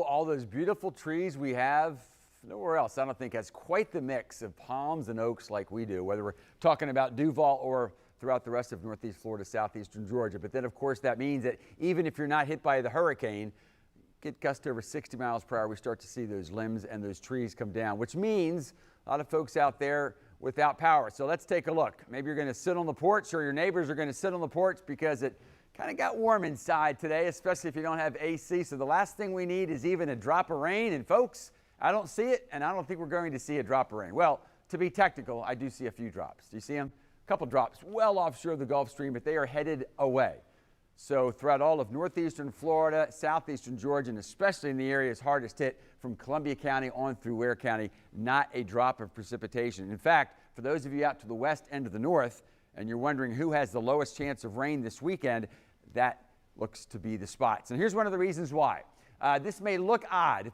All those beautiful trees we have, nowhere else I don't think has quite the mix of palms and oaks like we do, whether we're talking about Duval or throughout the rest of Northeast Florida, southeastern Georgia. But then, of course, that means that even if you're not hit by the hurricane, get gusts over 60 miles per hour, we start to see those limbs and those trees come down, which means a lot of folks out there without power. So let's take a look. Maybe you're going to sit on the porch, or your neighbors are going to sit on the porch because it kind of got warm inside today, especially if you don't have AC. So the last thing we need is even a drop of rain. And folks, I don't see it, and I don't think we're going to see a drop of rain. Well, to be technical, I do see a few drops. Do you see them? A couple drops well offshore of the Gulf Stream, but they are headed away. So throughout all of northeastern Florida, southeastern Georgia, and especially in the areas hardest hit from Columbia County on through Ware County, not a drop of precipitation. In fact, for those of you out to the west end of the north, and you're wondering who has the lowest chance of rain this weekend, that looks to be the spots. And here's one of the reasons why. This may look odd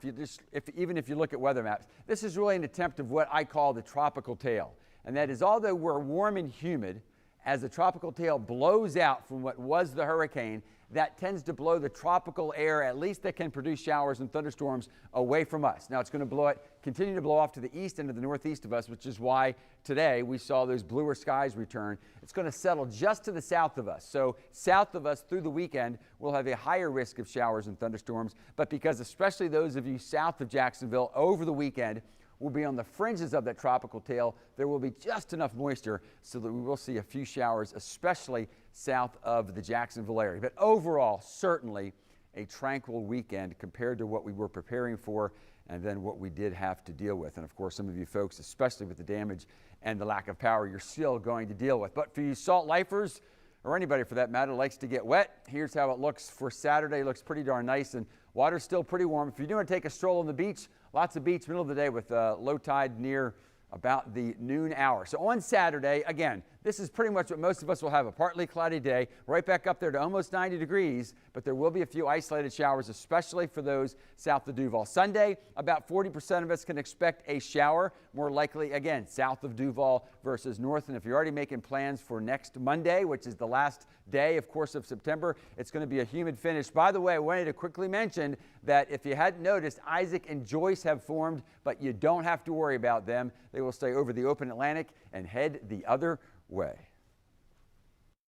even if you look at weather maps. This is really an attempt of what I call the tropical tail. And that is, although we're warm and humid, as the tropical tail blows out from what was the hurricane, that tends to blow the tropical air, at least that can produce showers and thunderstorms, away from us. Now it's going to continue to blow off to the east and to the northeast of us, which is why today we saw those bluer skies return. It's going to settle just to the south of us. So south of us through the weekend, we'll have a higher risk of showers and thunderstorms. But because especially those of you south of Jacksonville over the weekend will be on the fringes of that tropical tail, there will be just enough moisture so that we will see a few showers, especially south of the Jacksonville area. But overall, certainly a tranquil weekend compared to what we were preparing for and then what we did have to deal with. And of course, some of you folks, especially with the damage and the lack of power, you're still going to deal with. But for you salt lifers, or anybody for that matter, likes to get wet, here's how it looks for Saturday. It looks pretty darn nice, and water's still pretty warm. If you're doing to take a stroll on the beach, lots of beach middle of the day with low tide near about the noon hour. So on Saturday, again, this is pretty much what most of us will have, a partly cloudy day, right back up there to almost 90 degrees, but there will be a few isolated showers, especially for those south of Duval. Sunday, about 40% of us can expect a shower, more likely, again, south of Duval versus north. And if you're already making plans for next Monday, which is the last day, of course, of September, it's going to be a humid finish. By the way, I wanted to quickly mention that if you hadn't noticed, Isaac and Joyce have formed, but you don't have to worry about them. They will stay over the open Atlantic and head the other way.